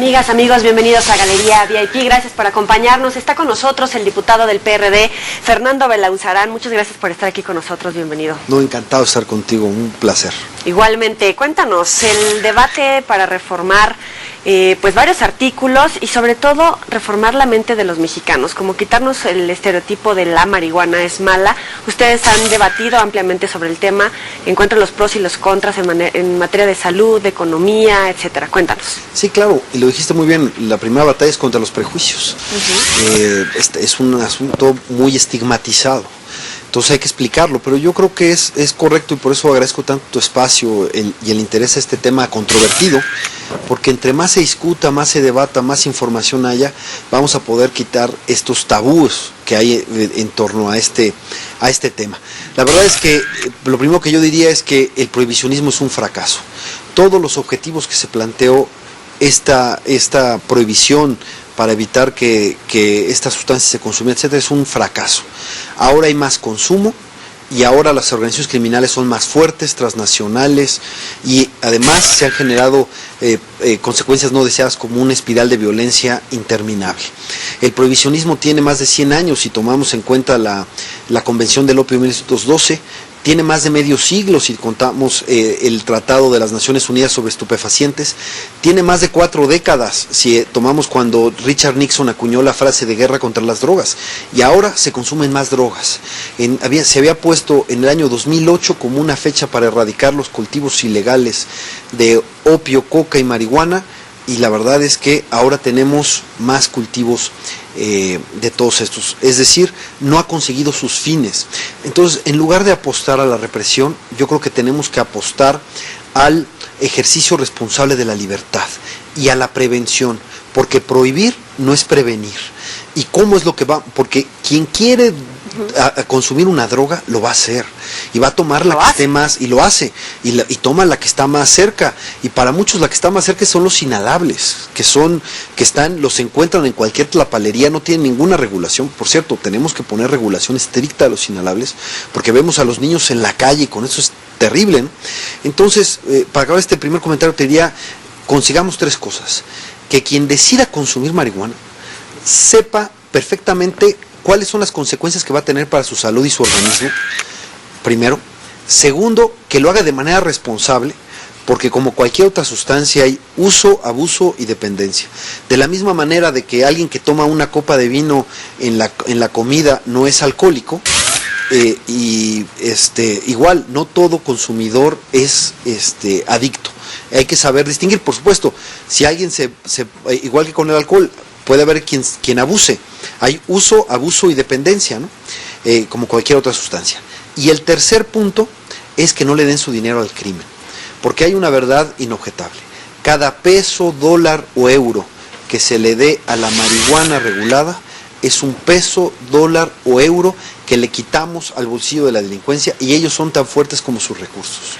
Amigas, amigos, bienvenidos a Galería VIP. Gracias por acompañarnos. Está con nosotros el diputado del PRD, Fernando Belauzarán. Muchas gracias por estar aquí con nosotros. Bienvenido. No, encantado de estar contigo. Un placer. Igualmente. Cuéntanos el debate para reformar pues varios artículos y sobre todo reformar la mente de los mexicanos, como quitarnos el estereotipo de la marihuana es mala. Ustedes han debatido ampliamente sobre el tema, encuentran los pros y los contras en materia de salud, de economía, etcétera. Cuéntanos. Sí, claro, y lo dijiste muy bien, la primera batalla es contra los prejuicios. Es un asunto muy estigmatizado, entonces hay que explicarlo, pero yo creo que es correcto y por eso agradezco tanto tu espacio y el interés a este tema controvertido, porque entre más se discuta, más se debata, más información haya, vamos a poder quitar estos tabúes que hay en torno a este tema. La verdad es que lo primero que yo diría es que el prohibicionismo es un fracaso. Todos los objetivos que se planteó esta prohibición para evitar que estas sustancias se consumieran, etcétera, es un fracaso. Ahora hay más consumo y ahora las organizaciones criminales son más fuertes, transnacionales, y además se han generado consecuencias no deseadas como una espiral de violencia interminable. El prohibicionismo tiene más de 100 años, si tomamos en cuenta la Convención del Opio de 1912, tiene más de medio siglo si contamos el Tratado de las Naciones Unidas sobre Estupefacientes, tiene más de 4 décadas si tomamos cuando Richard Nixon acuñó la frase de guerra contra las drogas, y ahora se consumen más drogas. Se había puesto en el año 2008 como una fecha para erradicar los cultivos ilegales de opio, coca y marihuana, y la verdad es que ahora tenemos más cultivos de todos estos, es decir, no ha conseguido sus fines. Entonces, en lugar de apostar a la represión, yo creo que tenemos que apostar al ejercicio responsable de la libertad y a la prevención, porque prohibir no es prevenir. ¿Y cómo es lo que va? Porque quien quiere a consumir una droga lo va a hacer y va a tomar la que esté más, y lo hace, y toma la que está más cerca, y para muchos la que está más cerca son los inhalables, los encuentran en cualquier tlapalería, no tienen ninguna regulación. Por cierto, tenemos que poner regulación estricta a los inhalables, porque vemos a los niños en la calle y con eso es terrible, ¿no? Entonces, para acabar este primer comentario te diría, consigamos 3 cosas: que quien decida consumir marihuana sepa perfectamente cuáles son las consecuencias que va a tener para su salud y su organismo, primero. Segundo, que lo haga de manera responsable, porque como cualquier otra sustancia hay uso, abuso y dependencia. De la misma manera de que alguien que toma una copa de vino en la comida no es alcohólico, igual no todo consumidor es adicto. Hay que saber distinguir, por supuesto. Si alguien igual que con el alcohol, puede haber quien abuse. Hay uso, abuso y dependencia, ¿no? Como cualquier otra sustancia. Y el tercer punto es que no le den su dinero al crimen, porque hay una verdad inobjetable: cada peso, dólar o euro que se le dé a la marihuana regulada es un peso, dólar o euro que le quitamos al bolsillo de la delincuencia, y ellos son tan fuertes como sus recursos.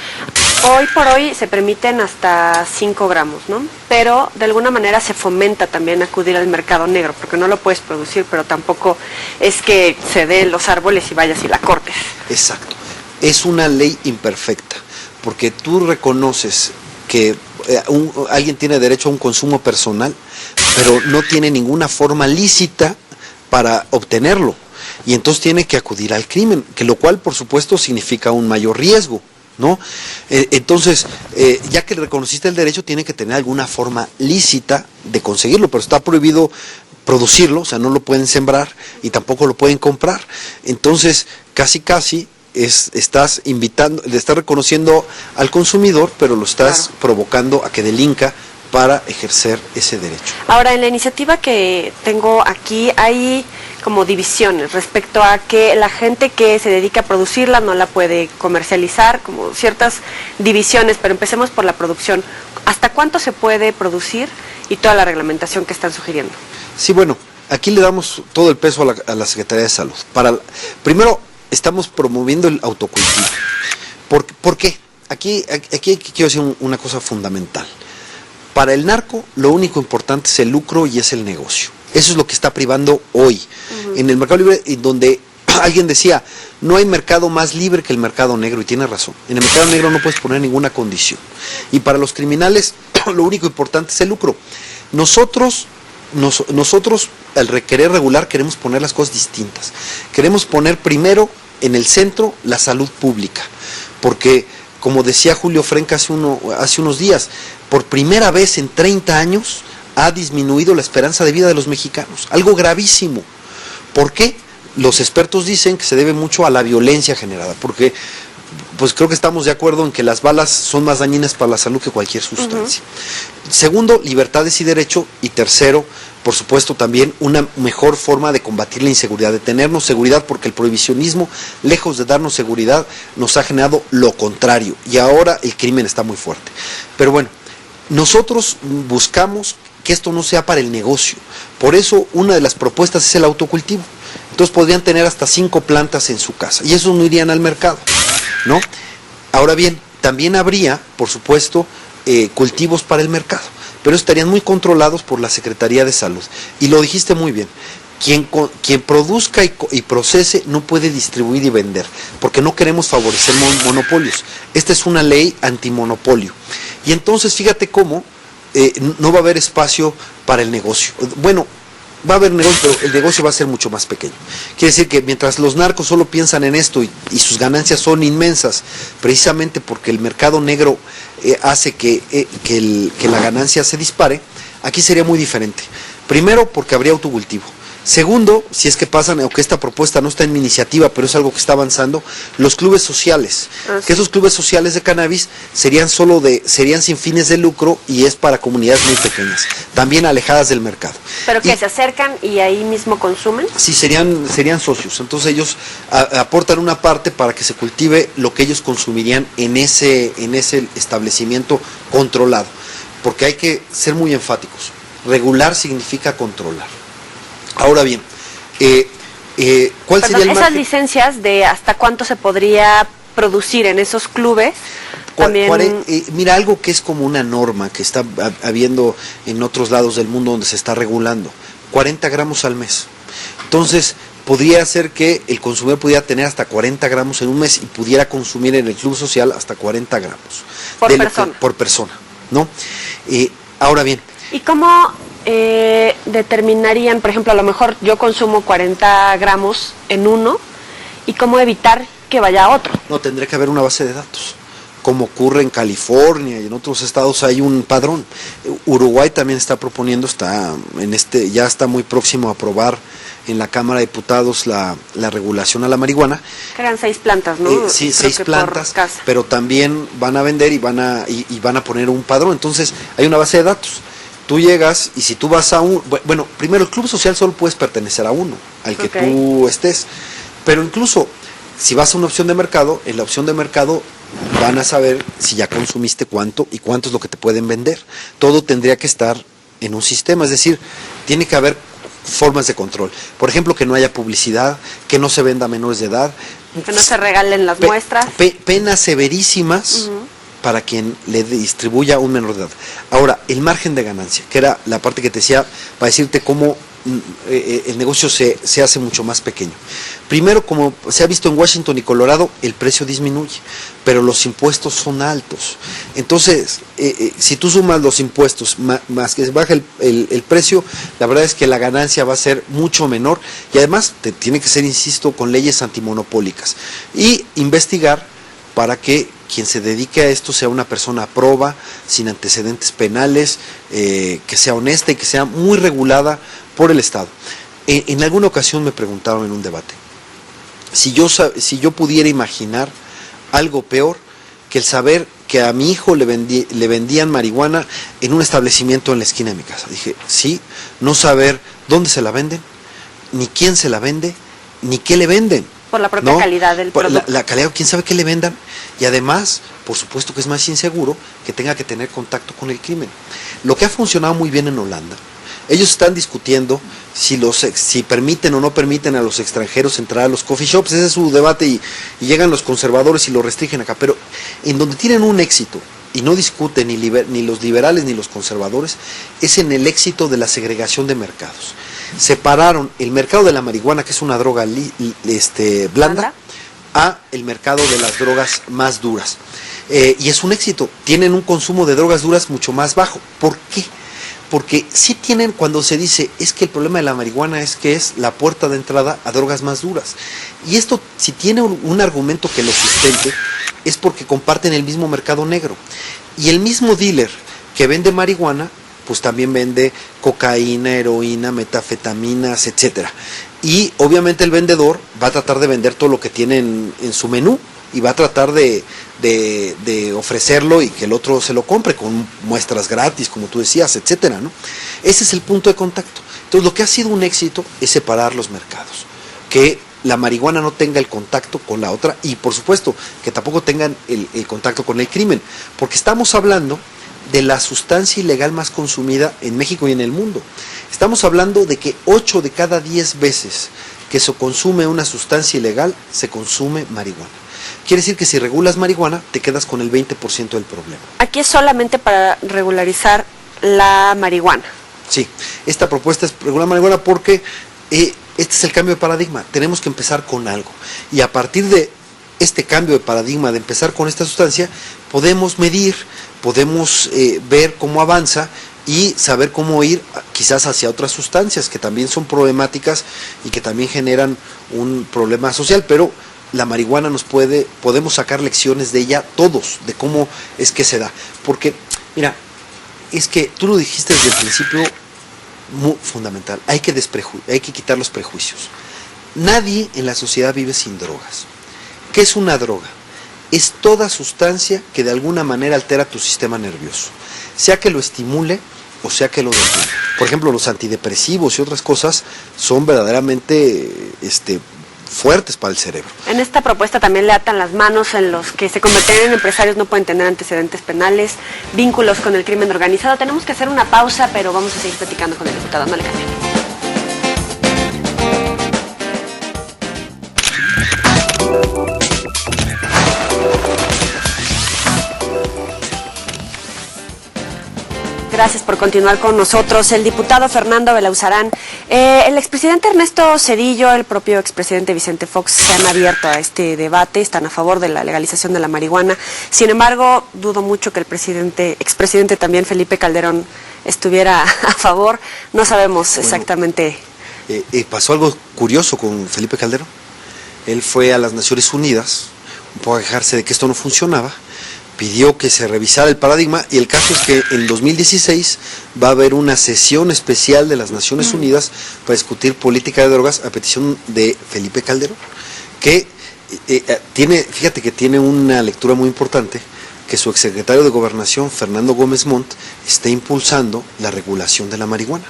Hoy por hoy se permiten hasta 5 gramos, ¿no? Pero de alguna manera se fomenta también acudir al mercado negro, porque no lo puedes producir, pero tampoco es que se den los árboles y vayas y la cortes. Exacto. Es una ley imperfecta, porque tú reconoces que alguien tiene derecho a un consumo personal, pero no tiene ninguna forma lícita para obtenerlo, y entonces tiene que acudir al crimen, que lo cual por supuesto significa un mayor riesgo, ¿no? Entonces, ya que reconociste el derecho, tiene que tener alguna forma lícita de conseguirlo, pero está prohibido producirlo, o sea, no lo pueden sembrar y tampoco lo pueden comprar. Entonces, casi estás le estás reconociendo al consumidor, pero lo estás provocando a que delinca para ejercer ese derecho. Ahora, en la iniciativa que tengo aquí hay como divisiones respecto a que la gente que se dedica a producirla no la puede comercializar, como ciertas divisiones, pero empecemos por la producción. ¿Hasta cuánto se puede producir y toda la reglamentación que están sugiriendo? Sí, bueno, aquí le damos todo el peso a la Secretaría de Salud. Primero, estamos promoviendo el autocultivo. ¿Por qué? Aquí quiero decir una cosa fundamental. Para el narco, lo único importante es el lucro y es el negocio. Eso es lo que está privando hoy. En el mercado libre, donde alguien decía, no hay mercado más libre que el mercado negro, y tiene razón. En el mercado negro no puedes poner ninguna condición. Y para los criminales, lo único importante es el lucro. nosotros al querer regular queremos poner las cosas distintas. Queremos poner primero en el centro la salud pública, porque como decía Julio Frenk hace unos días, por primera vez en 30 años ha disminuido la esperanza de vida de los mexicanos, algo gravísimo. ¿Por qué? Los expertos dicen que se debe mucho a la violencia generada, porque pues creo que estamos de acuerdo en que las balas son más dañinas para la salud que cualquier sustancia. Segundo, libertades y derecho. Y tercero, por supuesto, también una mejor forma de combatir la inseguridad, de tenernos seguridad, porque el prohibicionismo, lejos de darnos seguridad, nos ha generado lo contrario. Y ahora el crimen está muy fuerte. Pero bueno, nosotros buscamos que esto no sea para el negocio. Por eso una de las propuestas es el autocultivo. Entonces podrían tener hasta 5 plantas en su casa y esos no irían al mercado, ¿no? Ahora bien, también habría, por supuesto, cultivos para el mercado, pero estarían muy controlados por la Secretaría de Salud. Y lo dijiste muy bien, quien produzca y procese no puede distribuir y vender, porque no queremos favorecer monopolios. Esta es una ley antimonopolio. Y entonces fíjate cómo no va a haber espacio para el negocio. Bueno, va a haber negocio, pero el negocio va a ser mucho más pequeño. Quiere decir que mientras los narcos solo piensan en esto y sus ganancias son inmensas, precisamente porque el mercado negro hace que la ganancia se dispare, aquí sería muy diferente. Primero, porque habría autocultivo. Segundo, si es que pasan, aunque esta propuesta no está en mi iniciativa, pero es algo que está avanzando, los clubes sociales, que esos clubes sociales de cannabis serían sin fines de lucro y es para comunidades muy pequeñas, también alejadas del mercado. ¿Pero que se acercan y ahí mismo consumen? Sí, serían socios, entonces ellos aportan una parte para que se cultive lo que ellos consumirían en ese establecimiento controlado, porque hay que ser muy enfáticos, regular significa controlar. Ahora bien, ¿cuál sería el margen? Esas licencias de hasta cuánto se podría producir en esos clubes, también... Mira, algo que es como una norma que está habiendo en otros lados del mundo donde se está regulando, 40 gramos al mes. Entonces, podría ser que el consumidor pudiera tener hasta 40 gramos en un mes y pudiera consumir en el club social hasta 40 gramos. Por persona, ¿no? Ahora bien. ¿Y cómo determinarían, por ejemplo, a lo mejor yo consumo 40 gramos en uno, y cómo evitar que vaya a otro? No, tendría que haber una base de datos, como ocurre en California y en otros estados hay un padrón. Uruguay también está proponiendo, ya está muy próximo a aprobar en la Cámara de Diputados la regulación a la marihuana. Eran 6 plantas, ¿no? Sí, 6 plantas, pero también van a vender y van a poner un padrón. Entonces hay una base de datos. Tú llegas y si tú vas a bueno, primero el club social solo puedes pertenecer a uno, al que tú estés, pero incluso si vas a una opción de mercado, en la opción de mercado van a saber si ya consumiste cuánto y cuánto es lo que te pueden vender. Todo tendría que estar en un sistema, es decir, tiene que haber formas de control. Por ejemplo, que no haya publicidad, que no se venda a menores de edad, que no se regalen las muestras. Penas severísimas para quien le distribuya a un menor de edad. Ahora, el margen de ganancia, que era la parte que te decía, para decirte cómo el negocio se hace mucho más pequeño. Primero, como se ha visto en Washington y Colorado, el precio disminuye, pero los impuestos son altos. Entonces, si tú sumas los impuestos más que se baja el precio, la verdad es que la ganancia va a ser mucho menor y además tiene que ser, insisto, con leyes antimonopólicas y investigar para que quien se dedique a esto sea una persona proba, sin antecedentes penales, que sea honesta y que sea muy regulada por el Estado. En alguna ocasión me preguntaron en un debate, si yo pudiera imaginar algo peor que el saber que a mi hijo le vendían marihuana en un establecimiento en la esquina de mi casa. Dije, sí, no saber dónde se la venden, ni quién se la vende, ni qué le venden. Por la propia calidad del producto. La calidad, quién sabe qué le vendan. Y además, por supuesto que es más inseguro que tenga que tener contacto con el crimen. Lo que ha funcionado muy bien en Holanda, ellos están discutiendo si permiten o no permiten a los extranjeros entrar a los coffee shops. Ese es su debate y llegan los conservadores y lo restringen acá. Pero en donde tienen un éxito, y no discuten ni los liberales ni los conservadores, es en el éxito de la segregación de mercados. Separaron el mercado de la marihuana, que es una droga blanda, a el mercado de las drogas más duras. Y es un éxito. Tienen un consumo de drogas duras mucho más bajo. ¿Por qué? porque sí tienen, cuando se dice, es que el problema de la marihuana es que es la puerta de entrada a drogas más duras. Y esto, si tiene un argumento que lo sustente, es porque comparten el mismo mercado negro. Y el mismo dealer que vende marihuana, pues también vende cocaína, heroína, metafetaminas, etcétera. Y obviamente el vendedor va a tratar de vender todo lo que tiene en su menú y va a tratar de ofrecerlo y que el otro se lo compre con muestras gratis, como tú decías, etcétera, ¿no? Ese es el punto de contacto. Entonces, lo que ha sido un éxito es separar los mercados, que la marihuana no tenga el contacto con la otra y, por supuesto, que tampoco tengan el contacto con el crimen, porque estamos hablando de la sustancia ilegal más consumida en México y en el mundo. Estamos hablando de que 8 de cada 10 veces que se consume una sustancia ilegal, se consume marihuana. Quiere decir que si regulas marihuana, te quedas con el 20% del problema. Aquí es solamente para regularizar la marihuana. Sí, esta propuesta es regular marihuana porque este es el cambio de paradigma. Tenemos que empezar con algo. Y a partir de este cambio de paradigma, de empezar con esta sustancia, podemos medir, podemos ver cómo avanza y saber cómo ir quizás hacia otras sustancias que también son problemáticas y que también generan un problema social, pero la marihuana podemos sacar lecciones de ella todos, de cómo es que se da. Porque, mira, es que tú lo dijiste desde el principio, muy fundamental, hay que quitar los prejuicios. Nadie en la sociedad vive sin drogas. ¿Qué es una droga? Es toda sustancia que de alguna manera altera tu sistema nervioso, sea que lo estimule o sea que lo detenga. Por ejemplo, los antidepresivos y otras cosas son verdaderamente fuertes para el cerebro. En esta propuesta también le atan las manos en los que se convierten en empresarios, no pueden tener antecedentes penales, vínculos con el crimen organizado. Tenemos que hacer una pausa, pero vamos a seguir platicando con el diputado. No le cambien. Gracias por continuar con nosotros. El diputado Fernando Belauzarán, el expresidente Ernesto Zedillo, el propio expresidente Vicente Fox se han abierto a este debate, están a favor de la legalización de la marihuana. Sin embargo, dudo mucho que el expresidente también Felipe Calderón estuviera a favor. No sabemos exactamente. Pasó algo curioso con Felipe Calderón. Él fue a las Naciones Unidas, un poco a quejarse de que esto no funcionaba, pidió que se revisara el paradigma y el caso es que en 2016 va a haber una sesión especial de las Naciones Unidas para discutir política de drogas a petición de Felipe Calderón, que fíjate que tiene una lectura muy importante, que su exsecretario de Gobernación, Fernando Gómez Montt, está impulsando la regulación de la marihuana,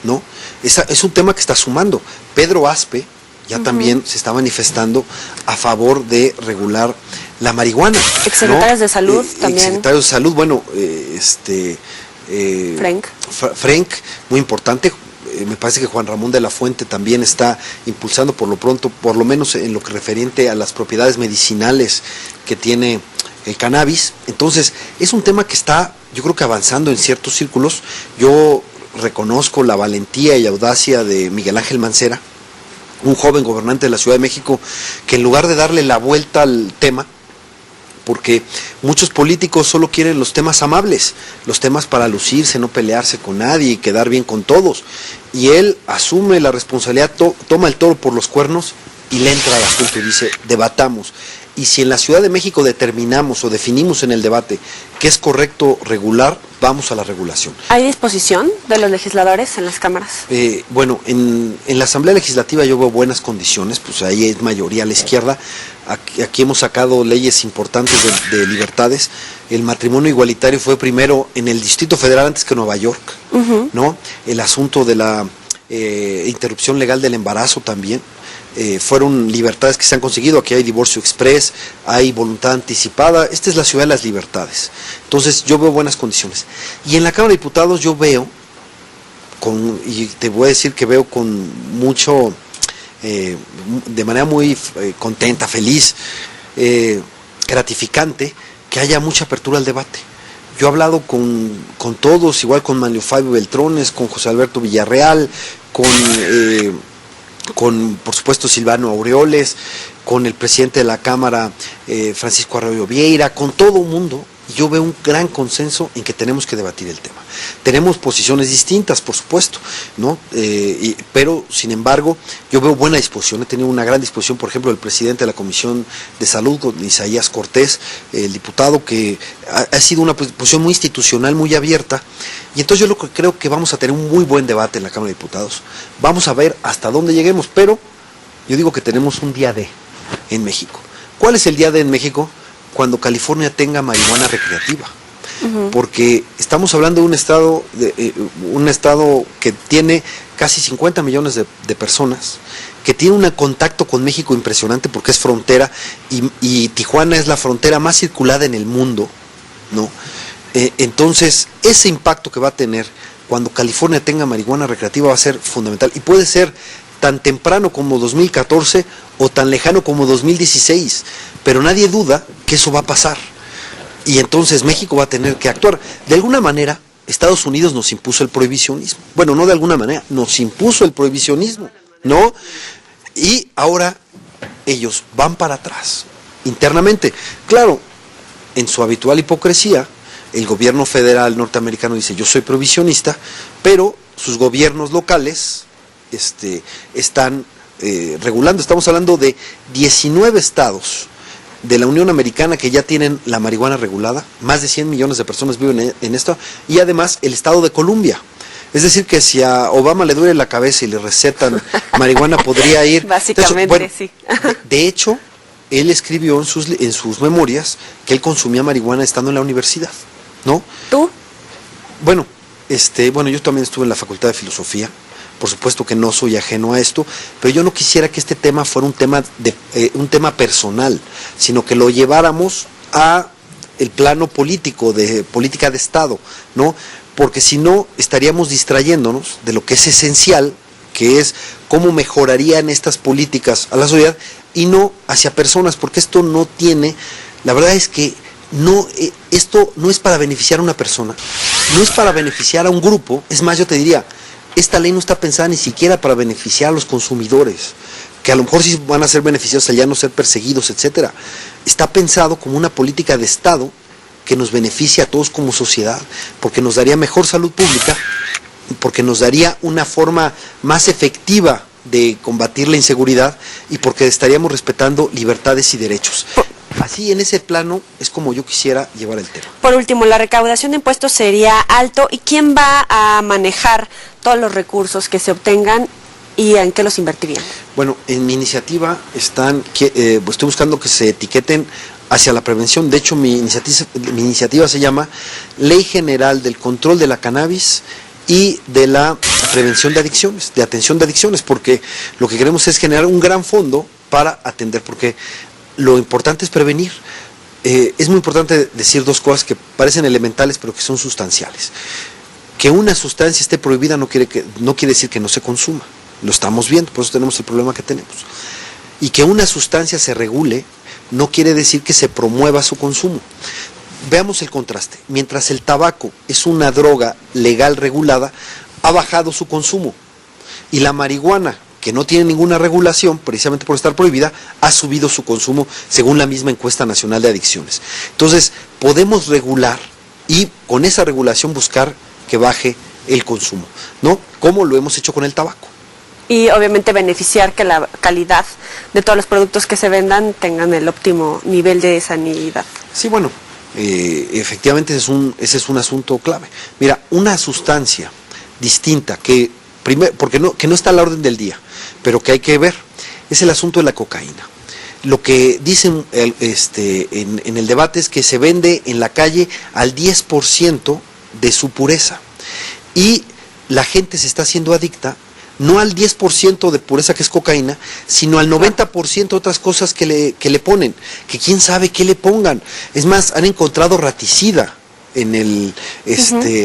¿no? Es un tema que está sumando. Pedro Aspe ya también se está manifestando a favor de regular la marihuana. Exsecretarios de Salud también. Exsecretarios de Salud, bueno, Frank, muy importante. Me parece que Juan Ramón de la Fuente también está impulsando por lo pronto, por lo menos en lo que referente a las propiedades medicinales que tiene el cannabis. Entonces, es un tema que está, yo creo que avanzando en ciertos círculos. Yo reconozco la valentía y audacia de Miguel Ángel Mancera, un joven gobernante de la Ciudad de México, que en lugar de darle la vuelta al tema, porque muchos políticos solo quieren los temas amables, los temas para lucirse, no pelearse con nadie y quedar bien con todos, y él asume la responsabilidad, toma el toro por los cuernos y le entra al asunto y dice, debatamos. Y si en la Ciudad de México determinamos o definimos en el debate que es correcto regular, vamos a la regulación. ¿Hay disposición de los legisladores en las cámaras? Bueno, en la Asamblea Legislativa yo veo buenas condiciones, pues ahí es mayoría a la izquierda. Aquí hemos sacado leyes importantes de libertades. El matrimonio igualitario fue primero en el Distrito Federal antes que Nueva York, ¿no? El asunto de la interrupción legal del embarazo también. Fueron libertades que se han conseguido. Aquí hay divorcio express, hay voluntad anticipada. Esta es la ciudad de las libertades. Entonces yo veo buenas condiciones. Y en la Cámara de Diputados yo veo, y te voy a decir que veo con mucho, de manera muy contenta, feliz, gratificante, que haya mucha apertura al debate. Yo he hablado con todos, igual con Manlio Fabio Beltrones, con José Alberto Villarreal, con por supuesto Silvano Aureoles, con el presidente de la Cámara, Francisco Arroyo Vieira, con todo el mundo, y yo veo un gran consenso en que tenemos que debatir el tema. Tenemos posiciones distintas, por supuesto, ¿no? Pero, sin embargo, yo veo buena disposición. He tenido una gran disposición, por ejemplo, el presidente de la Comisión de Salud, con Isaías Cortés, el diputado, que ha sido una posición muy institucional, muy abierta. Y entonces yo lo que creo que vamos a tener un muy buen debate en la Cámara de Diputados. Vamos a ver hasta dónde lleguemos, pero yo digo que tenemos un día D en México. ¿Cuál es el día D en México? Cuando California tenga marihuana recreativa. Porque estamos hablando de un estado que tiene casi 50 millones de personas, que tiene un contacto con México impresionante porque es frontera, y Tijuana es la frontera más circulada en el mundo, ¿no? Entonces, ese impacto que va a tener cuando California tenga marihuana recreativa va a ser fundamental, y puede ser tan temprano como 2014 o tan lejano como 2016, pero nadie duda que eso va a pasar. Y entonces México va a tener que actuar. De alguna manera, Estados Unidos nos impuso el prohibicionismo. Bueno, no de alguna manera, nos impuso el prohibicionismo, ¿no? Y ahora ellos van para atrás, internamente. Claro, en su habitual hipocresía, el gobierno federal norteamericano dice, yo soy prohibicionista, pero sus gobiernos locales están regulando. Estamos hablando de 19 estados de la Unión Americana que ya tienen la marihuana regulada, más de 100 millones de personas viven en esto, y además el estado de Columbia. Es decir, que si a Obama le duele la cabeza y le recetan marihuana, podría ir. Básicamente, entonces, sí. De hecho, él escribió en sus memorias que él consumía marihuana estando en la universidad, ¿no? ¿Tú? Bueno, yo también estuve en la Facultad de Filosofía. Por supuesto que no soy ajeno a esto, pero yo no quisiera que este tema fuera un tema personal, sino que lo lleváramos a el plano político, de política de Estado, ¿no? Porque si no, estaríamos distrayéndonos de lo que es esencial, que es cómo mejorarían estas políticas a la sociedad, y no hacia personas, porque esto no tiene, la verdad es que no, esto no es para beneficiar a una persona, no es para beneficiar a un grupo. Es más, yo te diría, esta ley no está pensada ni siquiera para beneficiar a los consumidores, que a lo mejor sí van a ser beneficiados al ya no ser perseguidos, etcétera. Está pensado como una política de Estado que nos beneficia a todos como sociedad, porque nos daría mejor salud pública, porque nos daría una forma más efectiva de combatir la inseguridad, y porque estaríamos respetando libertades y derechos. Así, en ese plano, es como yo quisiera llevar el tema. Por último, la recaudación de impuestos sería alto, ¿y quién va a manejar todos los recursos que se obtengan y en qué los invertirían? Bueno, en mi iniciativa estoy buscando que se etiqueten hacia la prevención. De hecho, mi iniciativa se llama Ley General del Control de la Cannabis y de la Prevención de Adicciones, de Atención de Adicciones, porque lo que queremos es generar un gran fondo para atender, porque lo importante es prevenir. Es muy importante decir dos cosas que parecen elementales, pero que son sustanciales. Que una sustancia esté prohibida no quiere decir que no se consuma. Lo estamos viendo, por eso tenemos el problema que tenemos. Y que una sustancia se regule no quiere decir que se promueva su consumo. Veamos el contraste. Mientras el tabaco es una droga legal regulada, ha bajado su consumo. Y la marihuana, que no tiene ninguna regulación, precisamente por estar prohibida, ha subido su consumo según la misma encuesta nacional de adicciones. Entonces, podemos regular y con esa regulación buscar que baje el consumo, ¿no? Como lo hemos hecho con el tabaco. Y obviamente beneficiar que la calidad de todos los productos que se vendan tengan el óptimo nivel de sanidad. Sí, bueno, efectivamente ese es un asunto clave. Mira, una sustancia distinta que no está a la orden del día, pero que hay que ver, es el asunto de la cocaína. Lo que dicen en el debate es que se vende en la calle al 10% de su pureza, y la gente se está haciendo adicta no al 10% de pureza que es cocaína, sino al 90% de otras cosas que le ponen, que quién sabe qué le pongan. Es más, han encontrado raticida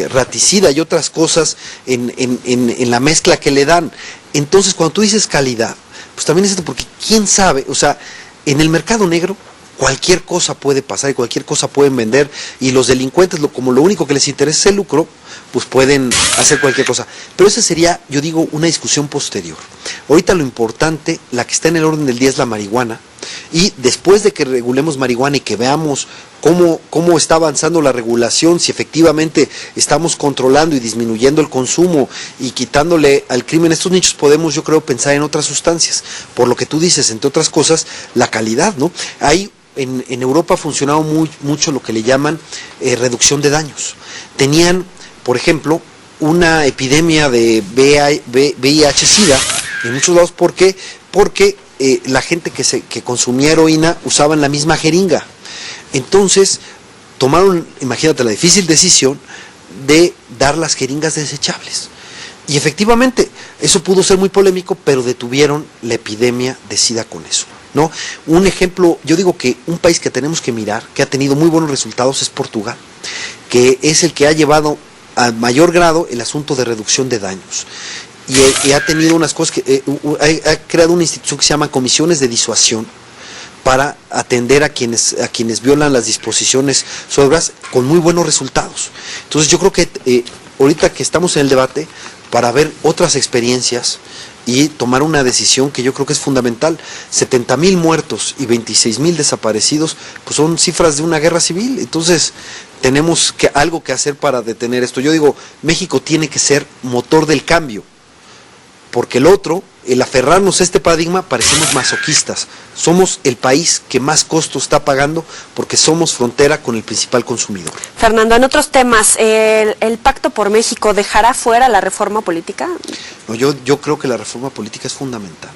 raticida y otras cosas en la mezcla que le dan. Entonces, cuando tú dices calidad, pues también es esto, porque quién sabe, o sea, en el mercado negro cualquier cosa puede pasar y cualquier cosa pueden vender, y los delincuentes, como lo único que les interesa es el lucro, pues pueden hacer cualquier cosa. Pero esa sería, yo digo, una discusión posterior. Ahorita lo importante, la que está en el orden del día, es la marihuana, Y después de que regulemos marihuana y que veamos cómo está avanzando la regulación, si efectivamente estamos controlando y disminuyendo el consumo y quitándole al crimen estos nichos, podemos, yo creo, pensar en otras sustancias. Por lo que tú dices, entre otras cosas, la calidad, ¿no? Hay en Europa ha funcionado mucho lo que le llaman reducción de daños. Tenían, por ejemplo, una epidemia de VIH-Sida en muchos lados. ¿Por qué? Porque la gente que consumía heroína usaban la misma jeringa. Entonces tomaron, imagínate, la difícil decisión de dar las jeringas desechables. Y efectivamente, eso pudo ser muy polémico, pero detuvieron la epidemia de SIDA con eso, ¿no? Un ejemplo, yo digo que un país que tenemos que mirar, que ha tenido muy buenos resultados, es Portugal, que es el que ha llevado a mayor grado el asunto de reducción de daños. Y ha tenido unas cosas que ha creado una institución que se llama comisiones de disuasión para atender a quienes violan las disposiciones sobre drogas con muy buenos resultados. Entonces yo creo que ahorita que estamos en el debate, para ver otras experiencias y tomar una decisión que yo creo que es fundamental. 70,000 muertos y 26,000 desaparecidos, pues son cifras de una guerra civil. Entonces tenemos algo que hacer para detener esto. Yo digo, México tiene que ser motor del cambio, porque el aferrarnos a este paradigma, parecemos masoquistas. Somos el país que más costo está pagando porque somos frontera con el principal consumidor. Fernando, en otros temas, ¿el Pacto por México dejará fuera la reforma política? No, yo creo que la reforma política es fundamental.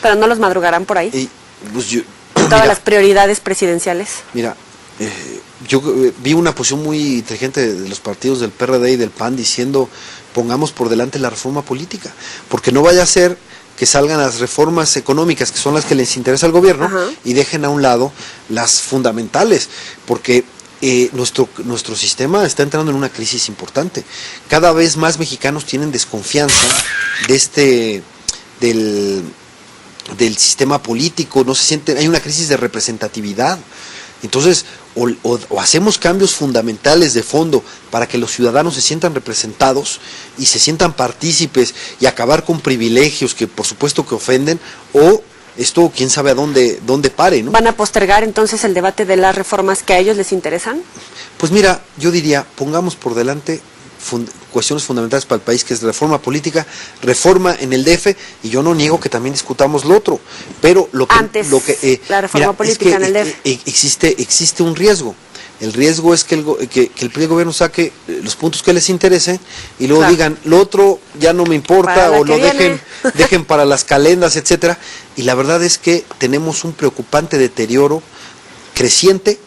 ¿Pero no los madrugarán por ahí? Pues todas las prioridades presidenciales. Mira, yo vi una posición muy inteligente de los partidos del PRD y del PAN diciendo, pongamos por delante la reforma política, porque no vaya a ser que salgan las reformas económicas, que son las que les interesa al gobierno, y dejen a un lado las fundamentales, porque nuestro sistema está entrando en una crisis importante. Cada vez más mexicanos tienen desconfianza del sistema político, no se sienten, hay una crisis de representatividad. Entonces, o hacemos cambios fundamentales de fondo para que los ciudadanos se sientan representados y se sientan partícipes y acabar con privilegios que por supuesto que ofenden, o esto quién sabe a dónde pare, ¿no? ¿Van a postergar entonces el debate de las reformas que a ellos les interesan? Pues mira, yo diría, pongamos por delante cuestiones fundamentales para el país, que es reforma política, reforma en el DF, y yo no niego que también discutamos lo otro, pero la reforma política en el DF. Existe un riesgo. El riesgo es que el gobierno saque los puntos que les interese y luego digan, lo otro ya no me importa, o lo dejen para las calendas, etcétera. Y la verdad es que tenemos un preocupante deterioro creciente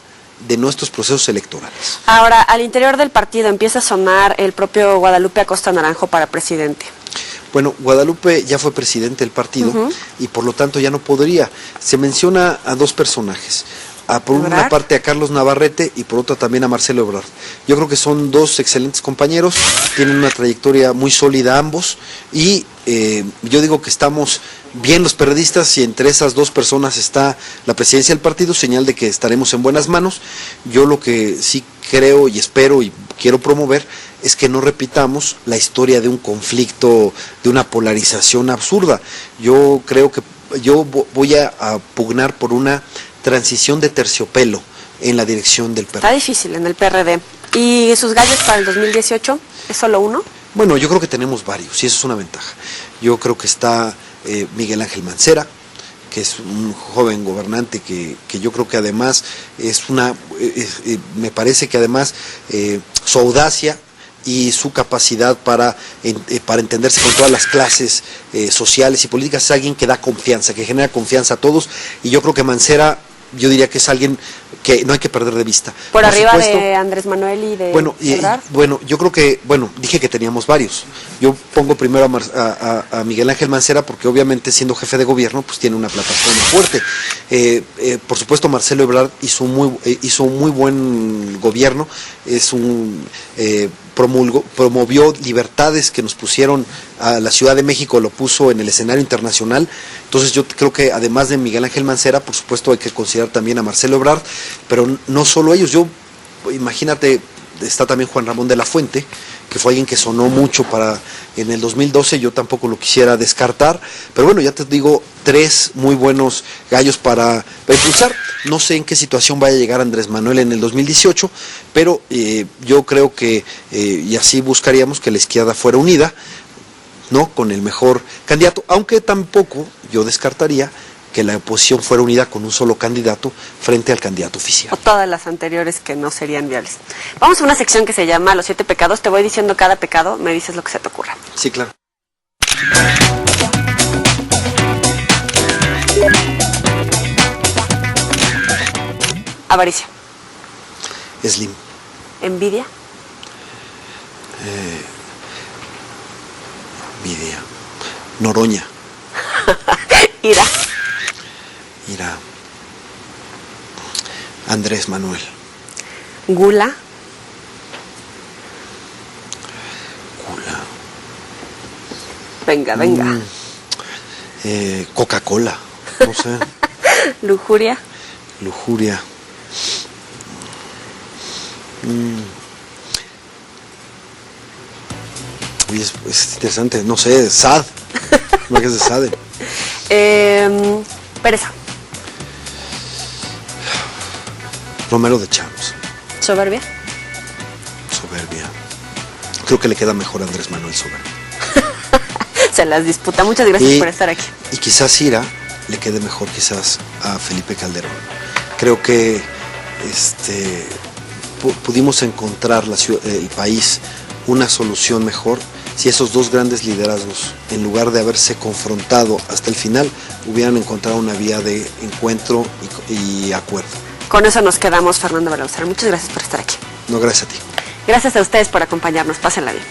de nuestros procesos electorales. Ahora, al interior del partido empieza a sonar el propio Guadalupe Acosta Naranjo para presidente. Bueno, Guadalupe ya fue presidente del partido y por lo tanto ya no podría. Se menciona a dos personajes. Por una parte a Carlos Navarrete y por otra también a Marcelo Ebrard. Yo creo que son dos excelentes compañeros, tienen una trayectoria muy sólida ambos, y yo digo que estamos bien los periodistas, y entre esas dos personas está la presidencia del partido, señal de que estaremos en buenas manos. Yo lo que sí creo y espero y quiero promover es que no repitamos la historia de un conflicto, de una polarización absurda. Yo creo que yo voy a pugnar por una transición de terciopelo en la dirección del PRD. Está difícil en el PRD. ¿Y sus gallos para el 2018? ¿Es solo uno? Bueno, yo creo que tenemos varios, y eso es una ventaja. Yo creo que está Miguel Ángel Mancera, que es un joven gobernante que yo creo que además me parece que además su audacia y su capacidad para entenderse con todas las clases sociales y políticas es alguien que da confianza, que genera confianza a todos, y yo creo que Mancera, yo diría que es alguien que no hay que perder de vista. Por arriba supuesto, de Andrés Manuel y de Ebrard. Bueno, yo creo que, dije que teníamos varios. Yo pongo primero a Miguel Ángel Mancera porque obviamente siendo jefe de gobierno pues tiene una plataforma fuerte. Por supuesto Marcelo Ebrard hizo un muy buen gobierno, promovió libertades que nos pusieron a la Ciudad de México, lo puso en el escenario internacional. Entonces yo creo que además de Miguel Ángel Mancera, por supuesto hay que considerar también a Marcelo Ebrard, pero no solo ellos. Imagínate, está también Juan Ramón de la Fuente, que fue alguien que sonó mucho en el 2012, yo tampoco lo quisiera descartar, pero bueno, ya te digo, 3 muy buenos gallos para impulsar. No sé en qué situación vaya a llegar Andrés Manuel en el 2018, pero yo creo que, y así buscaríamos que la izquierda fuera unida, ¿no?, con el mejor candidato, aunque tampoco yo descartaría que la oposición fuera unida con un solo candidato frente al candidato oficial. O todas las anteriores que no serían viables. Vamos a una sección que se llama Los 7 pecados. Te voy diciendo cada pecado, me dices lo que se te ocurra. Sí, claro. Avaricia. Slim. Envidia. Envidia. Noroña. Ira. Mira, Andrés Manuel. Gula. Gula. Venga. Coca-Cola. No sé. Lujuria. Lujuria. Oye, es interesante. No sé, SAD. ¿No es de SAD? Pereza. Romero de Champs. Soberbia. Soberbia. Creo que le queda mejor a Andrés Manuel soberbia. Se las disputa. Muchas gracias por estar aquí. Y quizás Ira le quede mejor quizás a Felipe Calderón. Creo que pudimos encontrar el país una solución mejor si esos 2 grandes liderazgos, en lugar de haberse confrontado hasta el final, hubieran encontrado una vía de encuentro y acuerdo. Con eso nos quedamos, Fernando Balauzar. Muchas gracias por estar aquí. No, gracias a ti. Gracias a ustedes por acompañarnos. Pásenla bien.